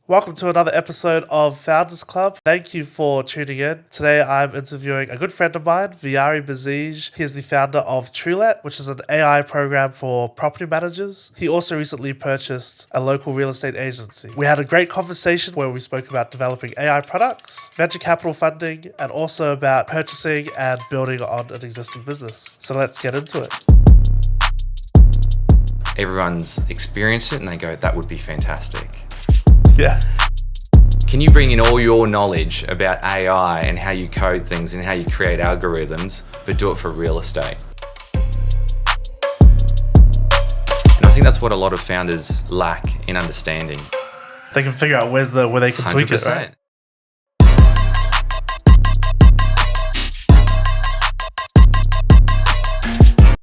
Welcome to another episode of Founders Club. Thank you for tuning in. Today I'm interviewing a good friend of mine, Vaiarii Bouzige. He is the founder of Trudi, which is an AI program for property managers. He also recently purchased a local real estate agency. We had a great conversation where we spoke about developing AI products, venture capital funding, and also about purchasing and building on an existing business. So let's get into it. Everyone's experienced it and they go, that would be fantastic. Yeah. Can you bring in all your knowledge about AI and how you code things and how you create algorithms, but do it for real estate? And I think that's what a lot of founders lack in understanding. They can figure out where they can tweak it, right?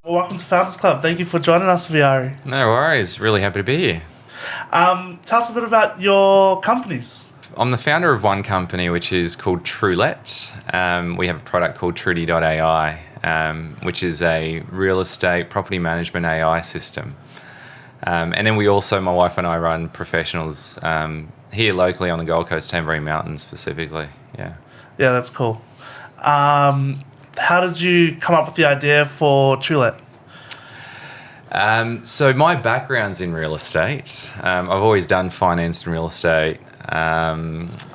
Well, welcome to Founders Club. Thank you for joining us, Vaiarii. No worries. Really happy to be here. Tell us a bit about your companies. I'm the founder of one company which is called Trudi. We have a product called Trudi.ai, which is a real estate property management AI system. And then we also, my wife and I, run Professionals here locally on the Gold Coast, Tamborine Mountain specifically. Yeah, that's cool. How did you come up with the idea for Trudi? So my background's in real estate. I've always done finance and real estate. I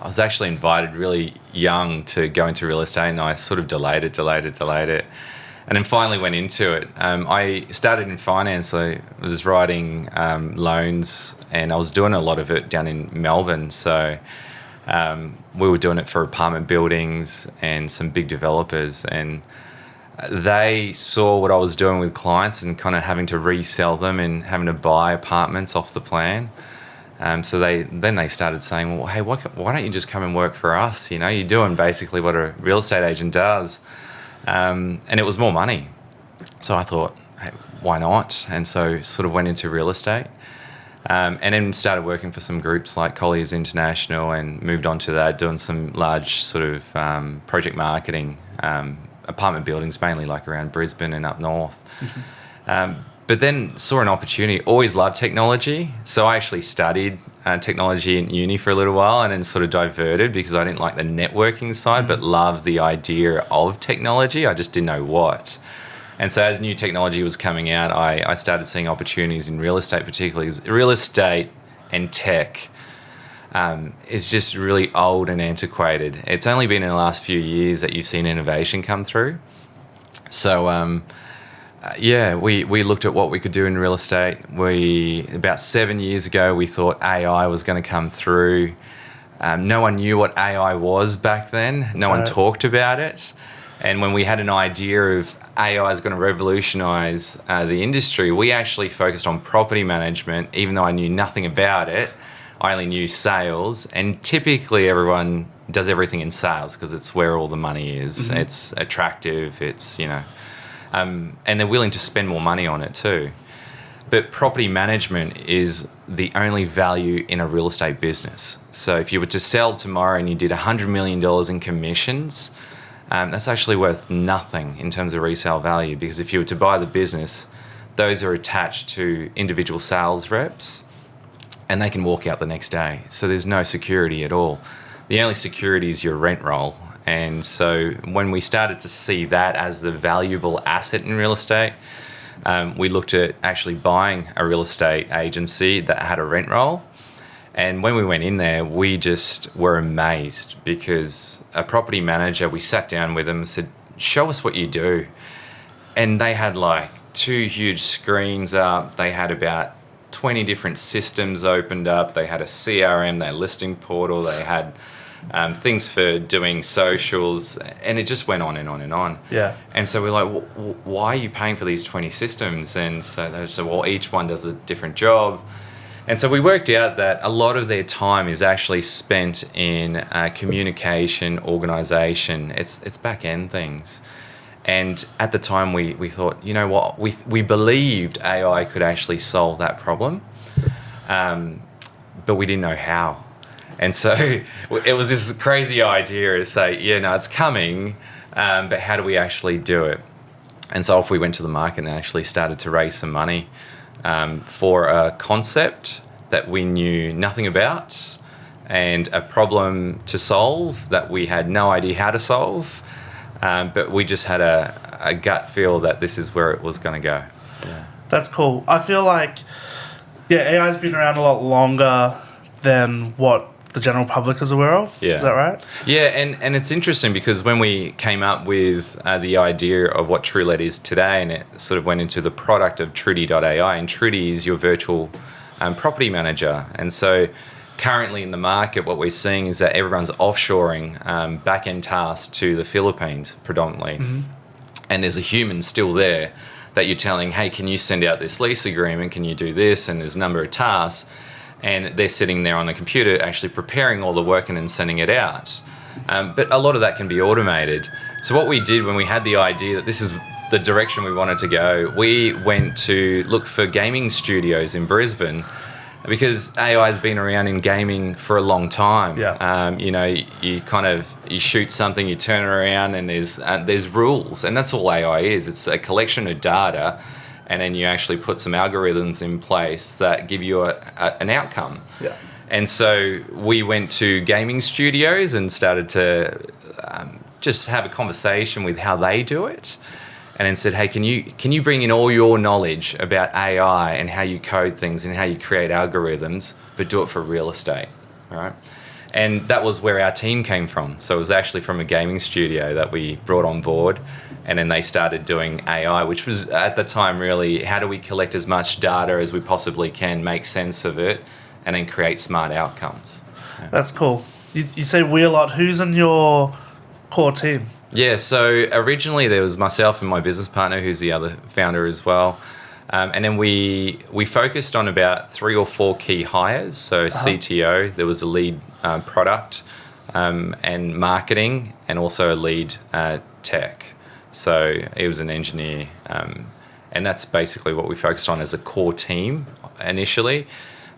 was actually invited really young to go into real estate, and I sort of delayed it, and then finally went into it. I started in finance. I was writing loans, and I was doing a lot of it down in Melbourne. So we were doing it for apartment buildings and some big developers, and they saw what I was doing with clients and kind of having to resell them and having to buy apartments off the plan. So they started saying, well, hey, why don't you just come and work for us? You know, you're doing basically what a real estate agent does. And it was more money. So I thought, hey, why not? And so sort of went into real estate. And then started working for some groups like Colliers International, and moved on to that, doing some large sort of project marketing, apartment buildings, mainly like around Brisbane and up north. Mm-hmm. But then saw an opportunity, always loved technology. So I actually studied technology in uni for a little while, and then sort of diverted because I didn't like the networking side, but loved the idea of technology. I just didn't know what. And so as new technology was coming out, I started seeing opportunities in real estate, particularly. Real estate and tech is just really old and antiquated. It's only been in the last few years that you've seen innovation come through. So we looked at what we could do in real estate. About 7 years ago, we thought AI was going to come through. No one knew what AI was back then. No one talked about it. And when we had an idea of AI is going to revolutionize the industry, we actually focused on property management, even though I knew nothing about it. I only knew sales, and typically everyone does everything in sales because it's where all the money is. Mm-hmm. It's attractive, and they're willing to spend more money on it too. But property management is the only value in a real estate business. So if you were to sell tomorrow and you did $100 million in commissions, that's actually worth nothing in terms of resale value, because if you were to buy the business, those are attached to individual sales reps, and they can walk out the next day. So there's no security at all. The only security is your rent roll. And so when we started to see that as the valuable asset in real estate, we looked at actually buying a real estate agency that had a rent roll. And when we went in there, we just were amazed, because a property manager, we sat down with them and said, show us what you do. And they had like 2 huge screens up. They had about 20 different systems opened up. They had a CRM, they had a listing portal, they had things for doing socials, and it just went on and on and on. Yeah. And so we're like, why are you paying for these 20 systems? And so they said, well, each one does a different job. And so we worked out that a lot of their time is actually spent in communication, organisation. It's back-end things. And at the time, we thought, you know what, we believed AI could actually solve that problem, but we didn't know how. And so it was this crazy idea to say, yeah, no, it's coming, but how do we actually do it? And so off we went to the market and actually started to raise some money for a concept that we knew nothing about, and a problem to solve that we had no idea how to solve, but we just had a gut feel that this is where it was going to go. Yeah. That's cool. I feel like, AI's been around a lot longer than what the general public is aware of. Yeah. Is that right? Yeah, and it's interesting because when we came up with the idea of what TrueLet is today, and it sort of went into the product of Trudi.ai, and Trudi is your virtual property manager. And so currently in the market, what we're seeing is that everyone's offshoring back-end tasks to the Philippines predominantly. Mm-hmm. And there's a human still there that you're telling, hey, can you send out this lease agreement? Can you do this? And there's a number of tasks. And they're sitting there on the computer actually preparing all the work and then sending it out. But a lot of that can be automated. So what we did when we had the idea that this is the direction we wanted to go, we went to look for gaming studios in Brisbane, because AI has been around in gaming for a long time. Yeah. You shoot something, you turn it around, and there's rules, and that's all AI is. It's a collection of data, and then you actually put some algorithms in place that give you an outcome. Yeah. And so we went to gaming studios and started to just have a conversation with how they do it, and then said, hey, can you bring in all your knowledge about AI and how you code things and how you create algorithms, but do it for real estate, all right? And that was where our team came from. So it was actually from a gaming studio that we brought on board, and then they started doing AI, which was at the time really, how do we collect as much data as we possibly can, make sense of it, and then create smart outcomes. Yeah. That's cool. You say we a lot. Who's in your core team? Yeah, so originally there was myself and my business partner, who's the other founder as well. And then we focused on about 3 or 4 key hires. So CTO, there was a lead product and marketing, and also a lead tech. So he was an engineer. And that's basically what we focused on as a core team initially.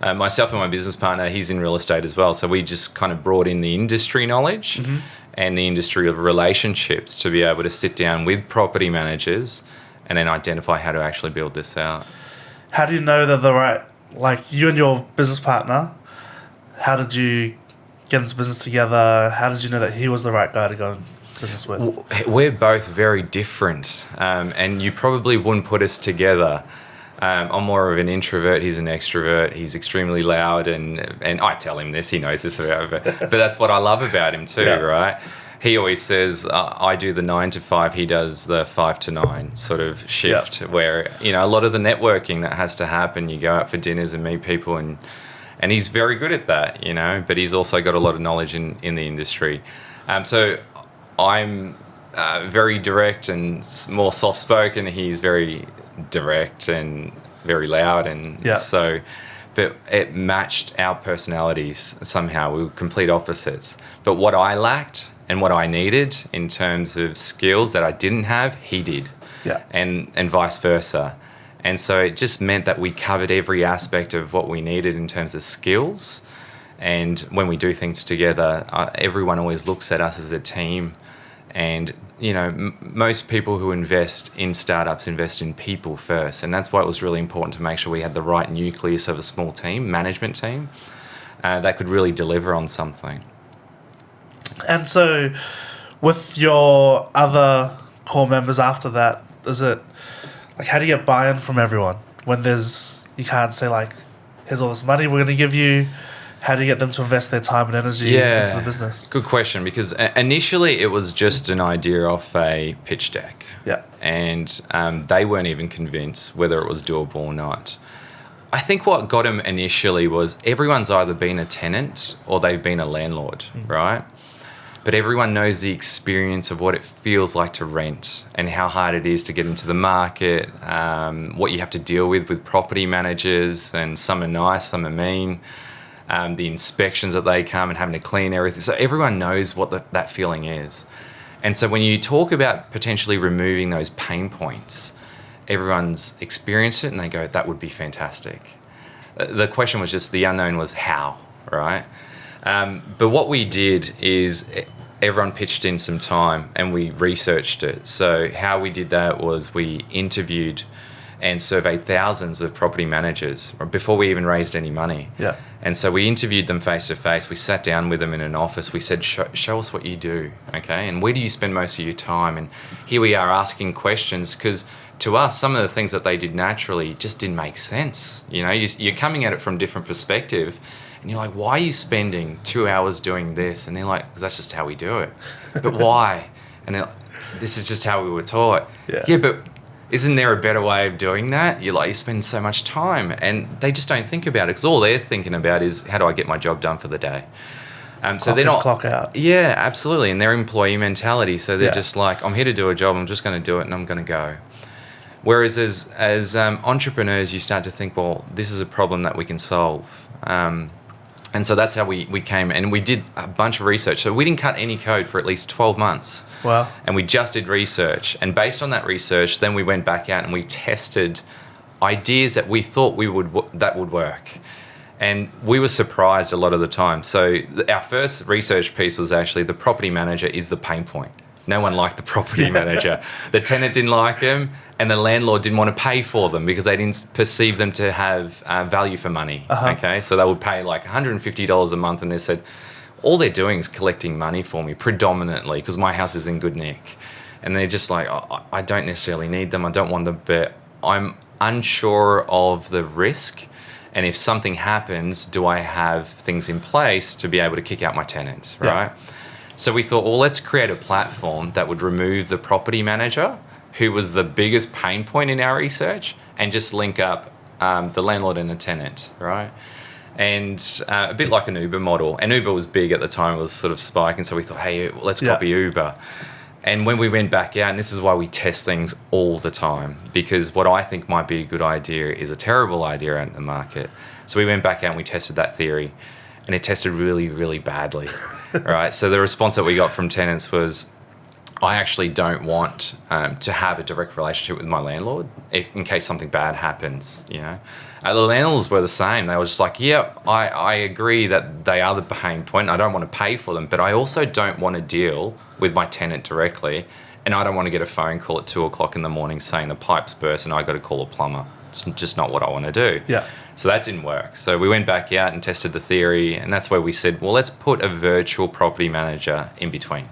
Myself and my business partner, he's in real estate as well. So we just kind of brought in the industry knowledge and the industry of relationships to be able to sit down with property managers and then identify how to actually build this out. How do you know they're the right, like you and your business partner, how did you get into business together? How did you know that he was the right guy to go in business with? We're both very different, and you probably wouldn't put us together. I'm more of an introvert, he's an extrovert, he's extremely loud, and I tell him this, he knows this about me, but that's what I love about him too, right? He always says, I do the 9 to 5, he does the 5 to 9 sort of shift, where, a lot of the networking that has to happen, you go out for dinners and meet people, and he's very good at that, but he's also got a lot of knowledge in the industry. So I'm very direct and more soft-spoken, he's very direct and very loud, and so, but it matched our personalities somehow. We were complete opposites, but what I lacked and what I needed in terms of skills that I didn't have, he did, and vice versa. And so it just meant that we covered every aspect of what we needed in terms of skills. And when we do things together, everyone always looks at us as a team. And, most people who invest in startups invest in people first. And that's why it was really important to make sure we had the right nucleus of a small team, management team, that could really deliver on something. And so with your other core members after that, is it, like, how do you get buy-in from everyone when you can't say, like, here's all this money we're going to give you? How do you get them to invest their time and energy into the business? Good question, because initially it was just an idea off a pitch deck. Yeah. And they weren't even convinced whether it was doable or not. I think what got them initially was everyone's either been a tenant or they've been a landlord, right? But everyone knows the experience of what it feels like to rent and how hard it is to get into the market, what you have to deal with property managers, and some are nice, some are mean. The inspections that they come and having to clean everything. So everyone knows what that feeling is. And so when you talk about potentially removing those pain points, everyone's experienced it and they go, that would be fantastic. The question was just, the unknown was how, right? But what we did is everyone pitched in some time and we researched it. So how we did that was we interviewed and surveyed thousands of property managers before we even raised any money. Yeah. And so we interviewed them face to face. We sat down with them in an office. We said, show us what you do, okay? And where do you spend most of your time? And here we are asking questions because to us, some of the things that they did naturally just didn't make sense. You know, you're coming at it from a different perspective and you're like, why are you spending 2 hours doing this? And they're like, because that's just how we do it. But why? And they're like, this is just how we were taught. Yeah, but isn't there a better way of doing that? You spend so much time, and they just don't think about it because all they're thinking about is how do I get my job done for the day. So they're not clock out. Yeah, absolutely, and they're employee mentality. So they're just like, I'm here to do a job. I'm just going to do it, and I'm going to go. Whereas as entrepreneurs, you start to think, well, this is a problem that we can solve. And so that's how we came, and we did a bunch of research. So we didn't cut any code for at least 12 months. Wow. And we just did research. And based on that research, then we went back out and we tested ideas that we thought that would work. And we were surprised a lot of the time. So our first research piece was actually the property manager is the pain point. No one liked the property manager. The tenant didn't like him, and the landlord didn't want to pay for them because they didn't perceive them to have value for money. Okay, so they would pay like $150 a month, and they said, all they're doing is collecting money for me predominantly because my house is in good nick. And they're just like, I don't necessarily need them. I don't want them, but I'm unsure of the risk. And if something happens, do I have things in place to be able to kick out my tenants, right? Yeah. So we thought, well, let's create a platform that would remove the property manager, who was the biggest pain point in our research, and just link up the landlord and the tenant, right? And a bit like an Uber model. And Uber was big at the time, it was sort of spiking. So we thought, hey, let's copy Uber. And when we went back out, and this is why we test things all the time, because what I think might be a good idea is a terrible idea out in the market. So we went back out and we tested that theory, and it tested really, really badly, right? So the response that we got from tenants was, I actually don't want to have a direct relationship with my landlord in case something bad happens, you know? The landlords were the same. They were just like, yeah, I agree that they are the pain point. I don't want to pay for them, but I also don't want to deal with my tenant directly, and I don't want to get a phone call at 2 o'clock in the morning saying the pipe's burst and I got to call a plumber. It's just not what I want to do. Yeah. So that didn't work. So we went back out and tested the theory, and that's where we said, well, let's put a virtual property manager in between.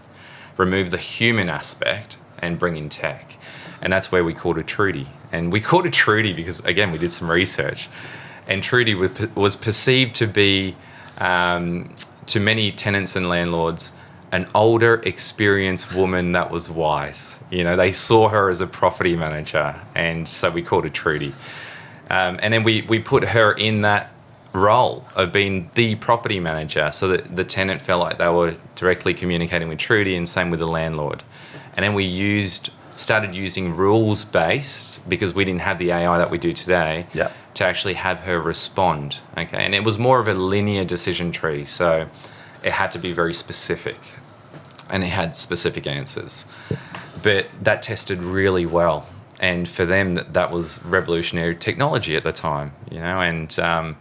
Remove the human aspect and bring in tech. And that's where we called it Trudi. And we called it Trudi because, again, we did some research. And Trudi was perceived to be, to many tenants and landlords, an older, experienced woman that was wise. You know, they saw her as a property manager, and so we called her Trudi. And then we put her in that role of being the property manager so that the tenant felt like they were directly communicating with Trudi, and same with the landlord. And then we started using rules-based, because we didn't have the AI that we do today, to actually have her respond. Okay, and it was more of a linear decision tree, so it had to be very specific, and it had specific answers. But that tested really well, and for them that was revolutionary technology at the time, you know, and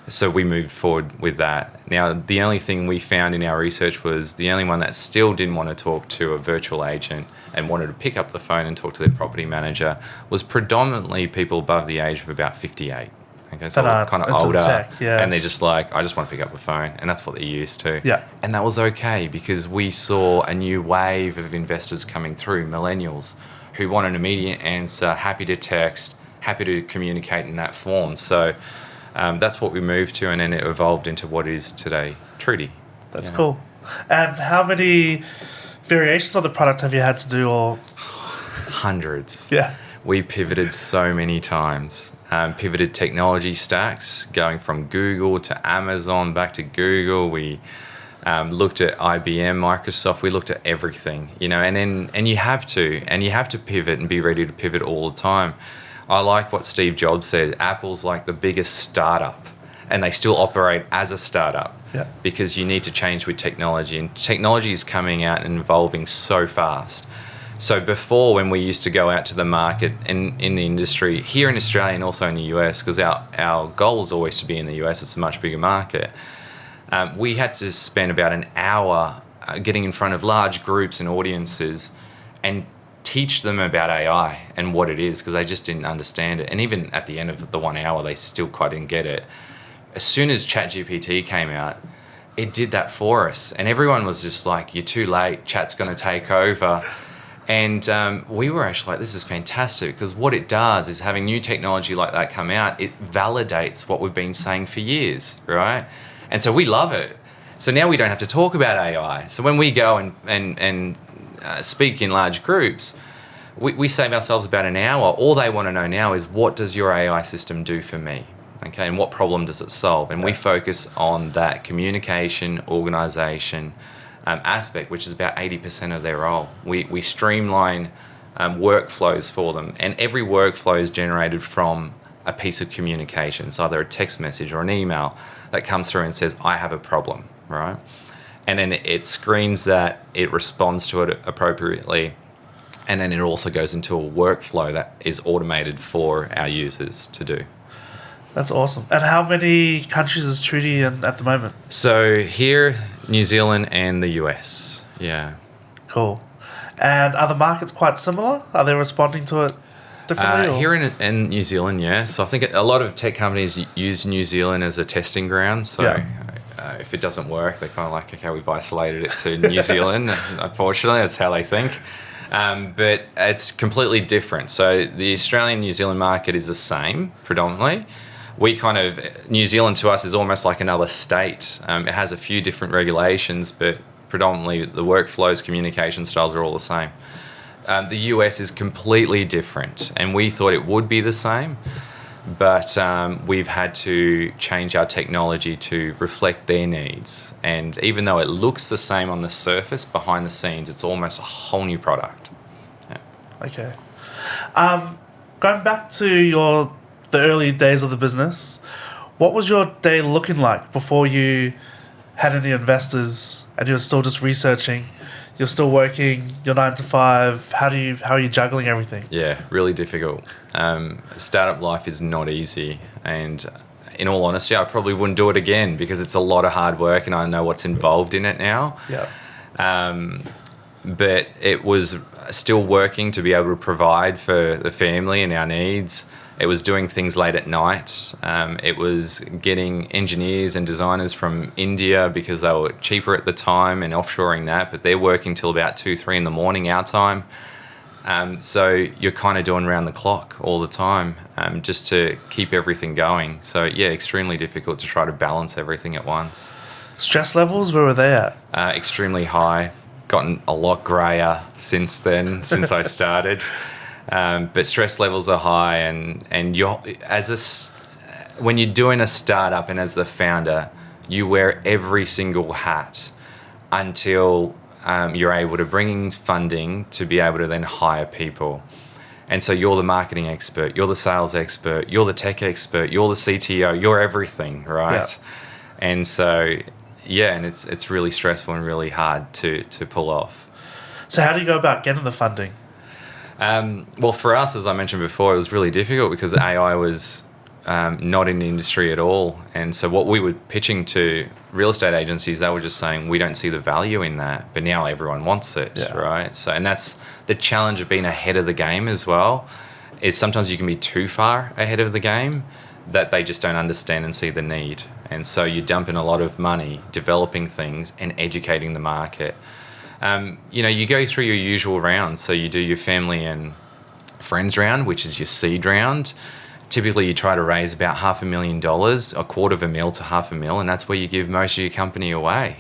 so we moved forward with that. Now, the only thing we found in our research was the only one that still didn't want to talk to a virtual agent and wanted to pick up the phone and talk to their property manager was predominantly people above the age of about 58. Okay, so kind of older, and they're just like, I just want to pick up the phone, and that's what they're used to. Yeah. And that was okay, because we saw a new wave of investors coming through, millennials, who want an immediate answer, happy to text, happy to communicate in that form. So that's what we moved to, and then it evolved into what is today Trudi. That's cool. And how many variations of the product have you had to do? Or hundreds. Yeah. We pivoted so many times. Pivoted technology stacks, going from Google to Amazon, back to Google. We looked at IBM, Microsoft. We looked at everything, you know. And you have to pivot and be ready to pivot all the time. I like what Steve Jobs said. Apple's like the biggest startup, and they still operate as a startup because you need to change with technology, and technology is coming out and evolving so fast. So before, when we used to go out to the market in the industry, here in Australia and also in the US, because our goal is always to be in the US, it's a much bigger market, we had to spend about an hour getting in front of large groups and audiences and teach them about AI and what it is, because they just didn't understand it. And even at the end of the 1 hour, they still quite didn't get it. As soon as ChatGPT came out, it did that for us. And everyone was just like, you're too late, chat's going to take over. And we were actually like, this is fantastic, because what it does is, having new technology like that come out, it validates what we've been saying for years, right? And so we love it. So now we don't have to talk about AI. So when we go and speak in large groups, we save ourselves about an hour. All they want to know now is, what does your AI system do for me? Okay, and what problem does it solve? And we focus on that communication, organisation aspect, which is about 80% of their role. We streamline workflows for them, and every workflow is generated from a piece of communication. It's either a text message or an email that comes through and says, I have a problem, right? And then it screens that, it responds to it appropriately, and then it also goes into a workflow that is automated for our users to do. That's awesome. And how many countries is Trudi in at the moment? So here, New Zealand and the US. Yeah. Cool. And are the markets quite similar? Are they responding to it differently? Here in New Zealand, yes. So I think a lot of tech companies use New Zealand as a testing ground. So if it doesn't work, they're kind of like, okay, we've isolated it to New Zealand. Unfortunately, that's how they think. But it's completely different. So the Australian-New Zealand market is the same, predominantly. New Zealand to us is almost like another state. It has a few different regulations, but predominantly the workflows, communication styles are all the same. The US is completely different, and we thought it would be the same, but we've had to change our technology to reflect their needs. And even though it looks the same on the surface, behind the scenes, it's almost a whole new product. Yeah. Okay. Going back to the early days of the business, what was your day looking like before you had any investors and you were still just researching? You're still working your 9 to 5. How are you juggling everything? Yeah, really difficult. Startup life is not easy, and in all honesty, I probably wouldn't do it again, because it's a lot of hard work, and I know what's involved in it now. Yeah. But it was still working to be able to provide for the family and our needs. It was doing things late at night. It was getting engineers and designers from India, because they were cheaper at the time, and offshoring that, but they're working till about 2, 3 in the morning our time. So you're kind of doing around the clock all the time, just to keep everything going. So yeah, extremely difficult to try to balance everything at once. Stress levels, where were they at? Extremely high. Gotten a lot grayer since then, since I started. But stress levels are high, and you're, when you're doing a startup and as the founder, you wear every single hat until you're able to bring in funding to be able to then hire people. And so you're the marketing expert, you're the sales expert, you're the tech expert, you're the CTO, you're everything, right? Yeah. And so, yeah, and it's really stressful and really hard to pull off. So how do you go about getting the funding? Well, for us, as I mentioned before, it was really difficult because AI was not in the industry at all. And so what we were pitching to real estate agencies, they were just saying, we don't see the value in that. But now everyone wants it, right? So, and that's the challenge of being ahead of the game as well, is sometimes you can be too far ahead of the game that they just don't understand and see the need. And so you dump in a lot of money developing things and educating the market. You go through your usual rounds. So you do your family and friends round, which is your seed round. Typically, you try to raise about $500,000, $250,000 to $500,000, and that's where you give most of your company away.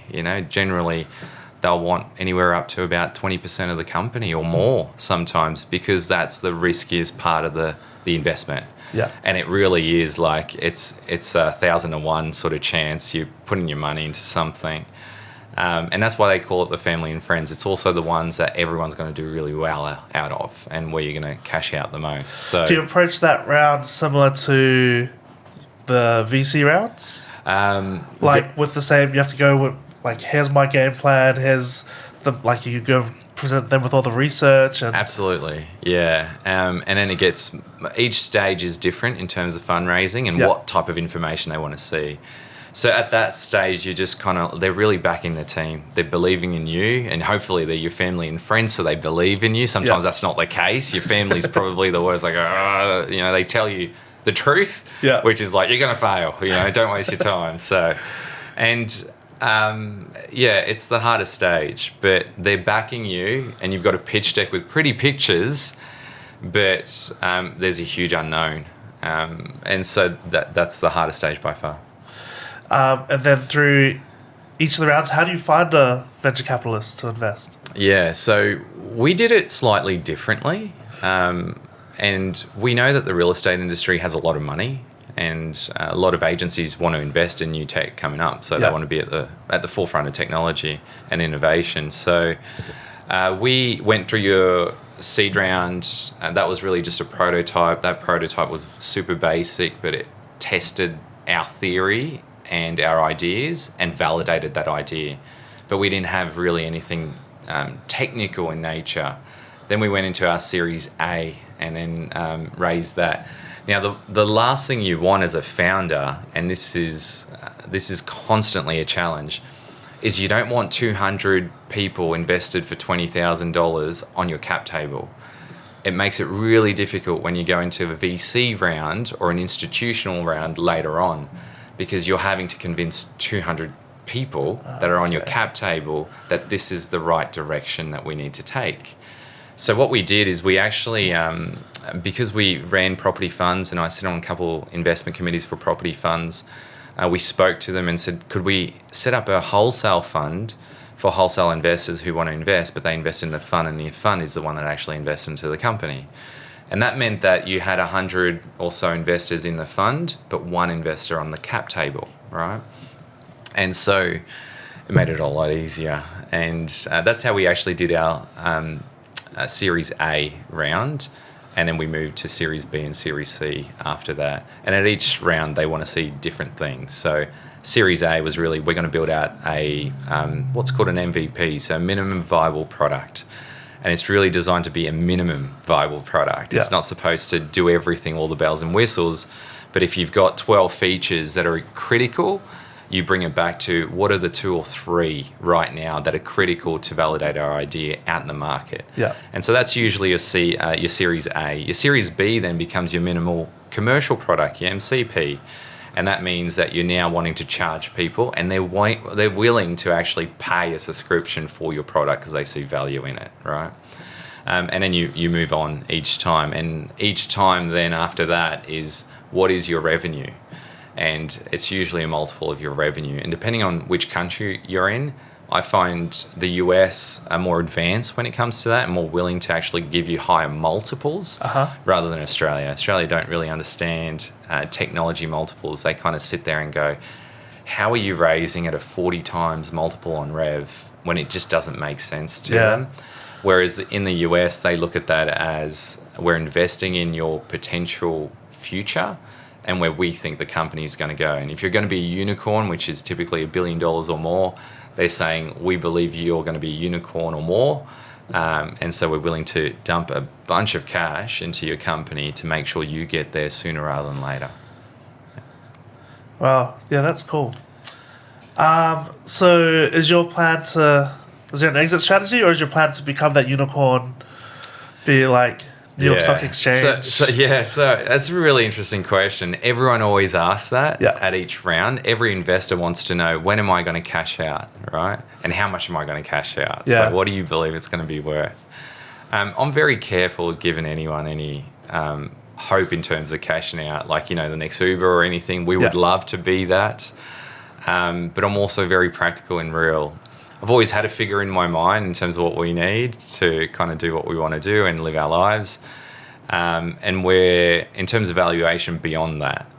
Generally, they'll want anywhere up to about 20% of the company or more sometimes, because that's the riskiest part of the investment. Yeah. And it really is like it's 1,000 to 1 sort of chance you're putting your money into something. And that's why they call it the family and friends. It's also the ones that everyone's going to do really well out of, and where you're going to cash out the most. So, do you approach that round similar to the VC rounds? With the same, you have to go with, like, here's my game plan, you go present them with all the research. And absolutely, yeah. And then each stage is different in terms of fundraising and what type of information they want to see. So at that stage, you just they're really backing the team. They're believing in you, and hopefully they're your family and friends, so they believe in you. Sometimes that's not the case. Your family's probably the worst, like, they tell you the truth, which is like, you're going to fail, don't waste your time. So, and it's the hardest stage, but they're backing you, and you've got a pitch deck with pretty pictures, but there's a huge unknown. And so that's the hardest stage by far. And then through each of the rounds, how do you find a venture capitalist to invest? Yeah, so we did it slightly differently. And we know that the real estate industry has a lot of money, and a lot of agencies want to invest in new tech coming up. So they want to be at the forefront of technology and innovation. So we went through your seed round, and that was really just a prototype. That prototype was super basic, but it tested our theory and our ideas and validated that idea. But we didn't have really anything technical in nature. Then we went into our Series A and then raised that. Now, the last thing you want as a founder, and this is constantly a challenge, is you don't want 200 people invested for $20,000 on your cap table. It makes it really difficult when you go into a VC round or an institutional round later on, because you're having to convince 200 people that are on your cap table that this is the right direction that we need to take. So what we did is we actually, because we ran property funds, and I sit on a couple investment committees for property funds, we spoke to them and said, could we set up a wholesale fund for wholesale investors who want to invest, but they invest in the fund, and the fund is the one that actually invests into the company. And that meant that you had 100 or so investors in the fund, but one investor on the cap table, right? And so it made it a lot easier. And that's how we actually did our Series A round. And then we moved to Series B and Series C after that. And at each round, they want to see different things. So Series A was really, we're going to build out a what's called an MVP, so minimum viable product. And it's really designed to be a minimum viable product. It's not supposed to do everything, all the bells and whistles. But if you've got 12 features that are critical, you bring it back to what are the 2 or 3 right now that are critical to validate our idea out in the market. And so that's usually your Series A. Your Series B then becomes your minimal commercial product, your MCP. And that means that you're now wanting to charge people, and they're willing to actually pay a subscription for your product because they see value in it, right? And then you move on each time. And each time then after that is, what is your revenue? And it's usually a multiple of your revenue. And depending on which country you're in, I find the US are more advanced when it comes to that and more willing to actually give you higher multiples rather than Australia. Australia don't really understand technology multiples. They kind of sit there and go, how are you raising at a 40 times multiple on rev when it just doesn't make sense to them? Whereas in the US, they look at that as, we're investing in your potential future and where we think the company is going to go. And if you're going to be a unicorn, which is typically $1 billion or more, they're saying, we believe you're going to be a unicorn or more. And so we're willing to dump a bunch of cash into your company to make sure you get there sooner rather than later. Wow. Yeah, that's cool. So is your plan is there an exit strategy, or is your plan to become that unicorn, be like New York Stock Exchange? So that's a really interesting question. Everyone always asks that at each round. Every investor wants to know, when am I going to cash out, right? And how much am I going to cash out? So what do you believe it's going to be worth? I'm very careful giving anyone any hope in terms of cashing out, like, the next Uber or anything. We would love to be that. But I'm also very practical and real. I've always had a figure in my mind in terms of what we need to kind of do what we want to do and live our lives. And we're, in terms of valuation, beyond that.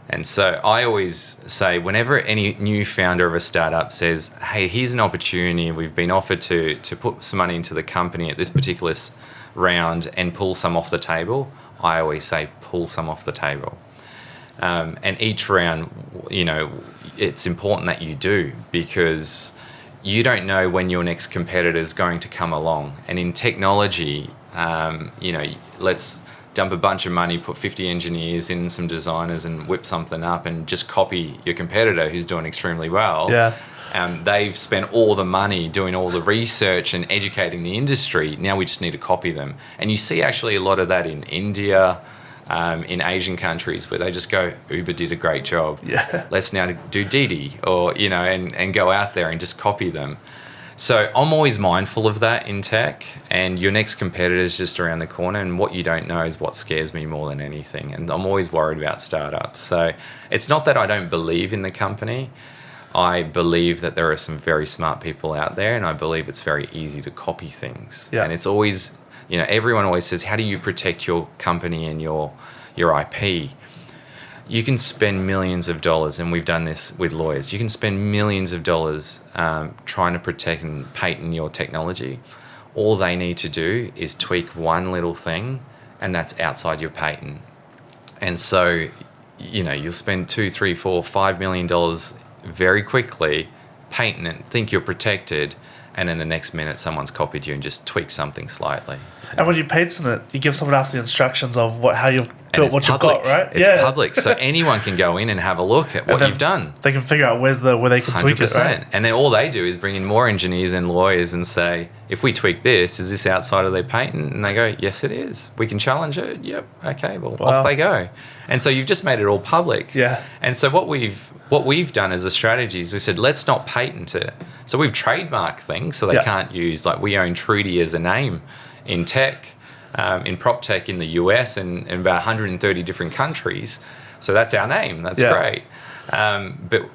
And so I always say, whenever any new founder of a startup says, hey, here's an opportunity, we've been offered to put some money into the company at this particular round and pull some off the table, I always say, pull some off the table. And each round, it's important that you do, because you don't know when your next competitor is going to come along. And in technology, let's dump a bunch of money, put 50 engineers in, some designers, and whip something up and just copy your competitor who's doing extremely well. Yeah. They've spent all the money doing all the research and educating the industry. Now we just need to copy them. And you see actually a lot of that in India, in Asian countries, where they just go, Uber did a great job. Yeah. Let's now do Didi, or, and go out there and just copy them. So I'm always mindful of that in tech, and your next competitor is just around the corner, and what you don't know is what scares me more than anything. And I'm always worried about startups. So it's not that I don't believe in the company. I believe that there are some very smart people out there, and I believe it's very easy to copy things. Yeah. And it's always, everyone always says, how do you protect your company and your IP? You can spend millions of dollars, and we've done this with lawyers. You can spend millions of dollars trying to protect and patent your technology. All they need to do is tweak one little thing, and that's outside your patent. And so, you'll spend $2, $3, $4, $5 million very quickly, patent it, think you're protected, and then the next minute someone's copied you and just tweaked something slightly. And when you patent it, you give someone else the instructions of how you've built what public. you've got, right? It's public, so anyone can go in and have a look at what you've done. They can figure out where they can tweak it, right? And then all they do is bring in more engineers and lawyers and say, if we tweak this, is this outside of their patent? And they go, yes, it is. We can challenge it. Yep. Okay. Well, off they go. And so you've just made it all public. Yeah. And so what we've done as a strategy is we said, let's not patent it. So we've trademarked things so they can't use, like we own Trudi as a name in tech, in prop tech in the US and in about 130 different countries. So that's our name. That's great. But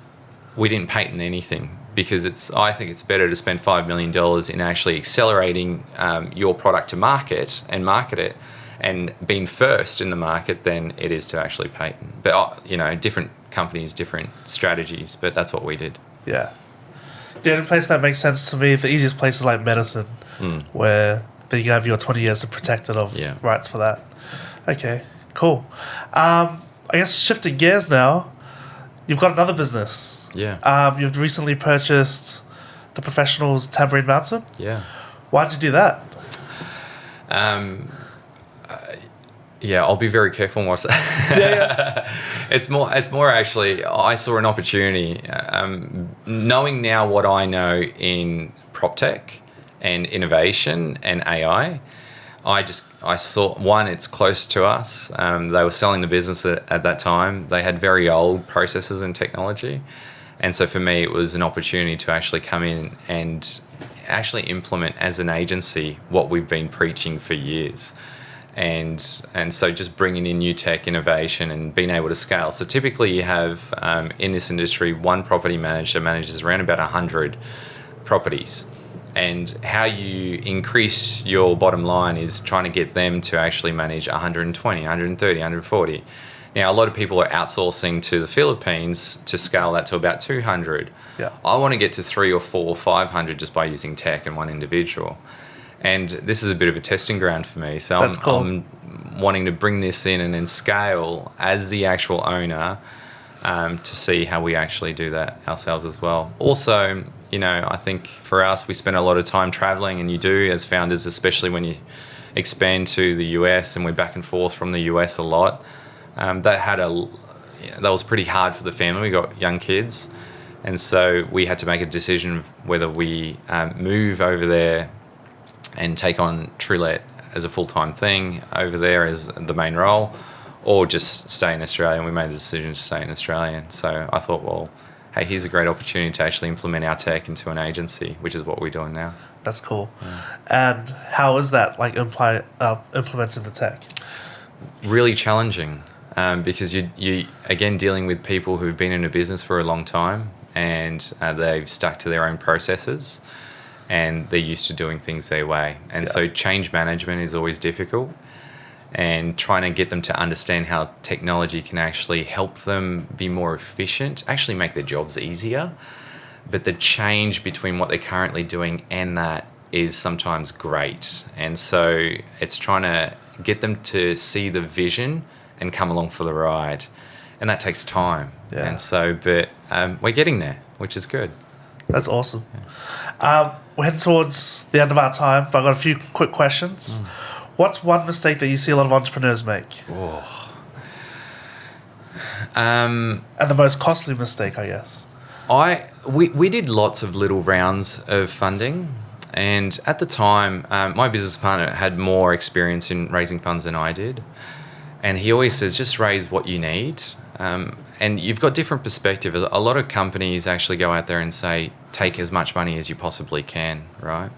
we didn't patent anything because I think it's better to spend $5 million in actually accelerating your product to market and market it and being first in the market than it is to actually patent. But, different companies, different strategies, but that's what we did. Yeah. The only place that makes sense to me, the easiest place is like medicine, where then you have your 20 years to protect it of rights for that. Okay, cool. I guess shifting gears now, you've got another business. Yeah. You've recently purchased the Professionals Tamborine Mountain. Yeah. Why did you do that? I'll be very careful on what I say. It's more actually, I saw an opportunity. Knowing now what I know in prop tech and innovation and AI, I saw, one, it's close to us. They were selling the business at that time. They had very old processes and technology. And so for me, it was an opportunity to actually come in and actually implement as an agency what we've been preaching for years. And so just bringing in new tech innovation and being able to scale. So typically you have, in this industry, one property manager manages around about 100 properties. And how you increase your bottom line is trying to get them to actually manage 120, 130, 140. Now, a lot of people are outsourcing to the Philippines to scale that to about 200. Yeah. I want to get to 300 or 400 or 500 just by using tech and one individual. And this is a bit of a testing ground for me. So I'm wanting to bring this in and then scale as the actual owner to see how we actually do that ourselves as well. Also, I think for us, we spend a lot of time traveling, and you do as founders, especially when you expand to the US, and we're back and forth from the US a lot. That was pretty hard for the family. We got young kids. And so we had to make a decision of whether we move over there and take on Trudi as a full-time thing over there as the main role, or just stay in Australia. And we made the decision to stay in Australia. And so I thought, well, hey, here's a great opportunity to actually implement our tech into an agency, which is what we're doing now. That's cool. Yeah. And how is that, like, implementing the tech? Really challenging, because you again dealing with people who've been in a business for a long time, and they've stuck to their own processes, and they're used to doing things their way. And so change management is always difficult, and trying to get them to understand how technology can actually help them be more efficient, actually make their jobs easier. But the change between what they're currently doing and that is sometimes great. And so it's trying to get them to see the vision and come along for the ride. And that takes time. Yeah. And so, but we're getting there, which is good. That's awesome. We're heading towards the end of our time, but I've got a few quick questions. What's one mistake that you see a lot of entrepreneurs make? And the most costly mistake, I guess. We did lots of little rounds of funding, and at the time, my business partner had more experience in raising funds than I did, and he always says, just raise what you need. And you've got different perspective. A lot of companies actually go out there and say, take as much money as you possibly can, right?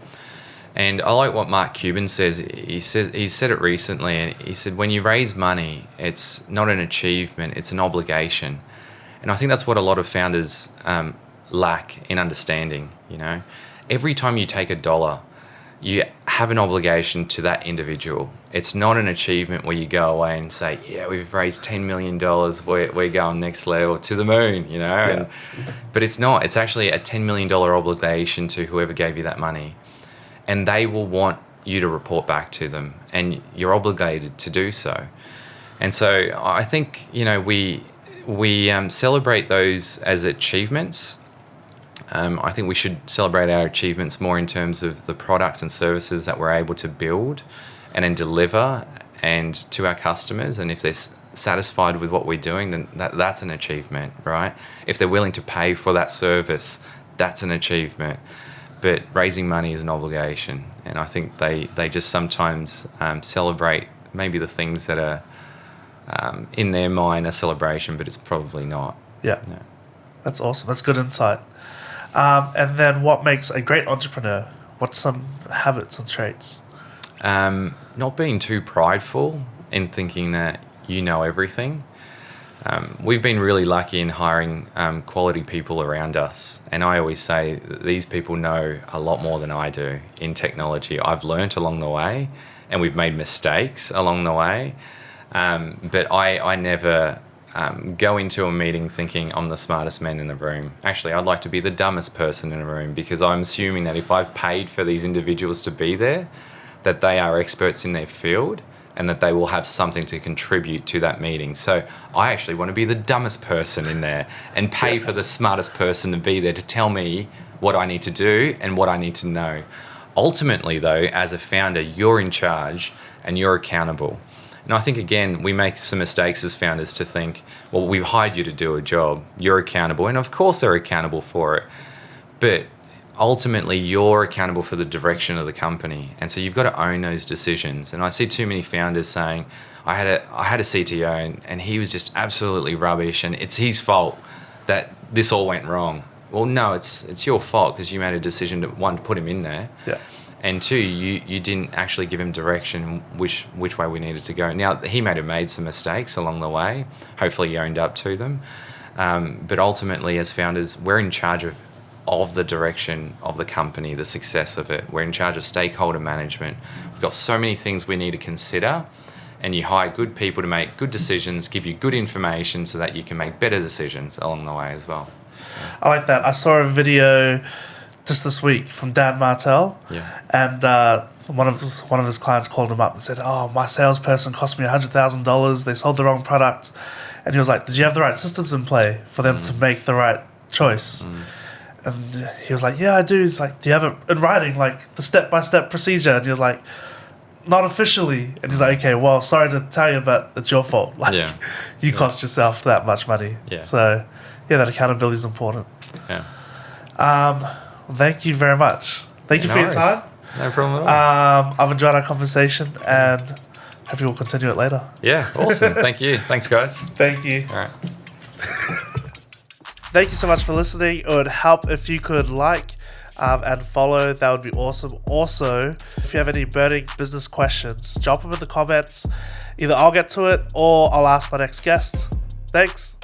And I like what Mark Cuban says. He said it recently, and he said, when you raise money, it's not an achievement, it's an obligation. And I think that's what a lot of founders lack in understanding, you know. Every time you take $1, you have an obligation to that individual. It's not an achievement where you go away and say, yeah, we've raised $10 million, we're going next level to the moon, you know. Yeah. But it's not. It's actually a $10 million obligation to whoever gave you that money. And they will want you to report back to them, and you're obligated to do so. And so I think, you know, we celebrate those as achievements. I think we should celebrate our achievements more in terms of the products and services that we're able to build and then deliver and to our customers. And if they're satisfied with what we're doing, then that's an achievement, right? If they're willing to pay for that service, that's an achievement. But raising money is an obligation, and I think they just sometimes celebrate maybe the things that are in their mind a celebration, but it's probably not. Yeah. That's awesome. That's good insight. And then what makes a great entrepreneur? What's some habits and traits? Not being too prideful in thinking that you know everything. We've been really lucky in hiring quality people around us. And I always say that these people know a lot more than I do in technology. I've learnt along the way, and we've made mistakes along the way. But I never go into a meeting thinking I'm the smartest man in the room. Actually, I'd like to be the dumbest person in the room, because I'm assuming that if I've paid for these individuals to be there, that they are experts in their field, and that they will have something to contribute to that meeting. So I actually want to be the dumbest person in there and pay for the smartest person to be there to tell me what I need to do and what I need to know. Ultimately, though, as a founder, you're in charge and you're accountable. And I think, again, we make some mistakes as founders to think, well, we've hired you to do a job. You're accountable. And of course they're accountable for it. But ultimately, you're accountable for the direction of the company. And so you've got to own those decisions. And I see too many founders saying, I had a CTO and he was just absolutely rubbish, and it's his fault that this all went wrong. Well, no, it's your fault, because you made a decision to, one, to put him in there. Yeah. And two, you didn't actually give him direction which way we needed to go. Now, he may have made some mistakes along the way. Hopefully he owned up to them. But ultimately, as founders, we're in charge of the direction of the company, the success of it. We're in charge of stakeholder management. We've got so many things we need to consider, and you hire good people to make good decisions, give you good information so that you can make better decisions along the way as well. I like that. I saw a video just this week from Dan Martell, and one of his clients called him up and said, "Oh, my salesperson cost me $100,000. They sold the wrong product," and he was like, "Did you have the right systems in play for them to make the right choice?" And he was like, "Yeah, I do." It's like, "Do you have it in writing, like the step-by-step procedure?" And he was like, "Not officially." And he's like, "Okay, well, sorry to tell you, but it's your fault. Like, you cost yourself that much money." So, yeah, that accountability is important. Thank you very much. Thank you for your time. No problem at all. I've enjoyed our conversation, and hopefully we'll continue it later. Yeah, awesome. Thank you. Thanks, guys. Thank you. All right. Thank you so much for listening. It would help if you could like and follow. That would be awesome. Also, if you have any burning business questions, drop them in the comments. Either I'll get to it or I'll ask my next guest. Thanks.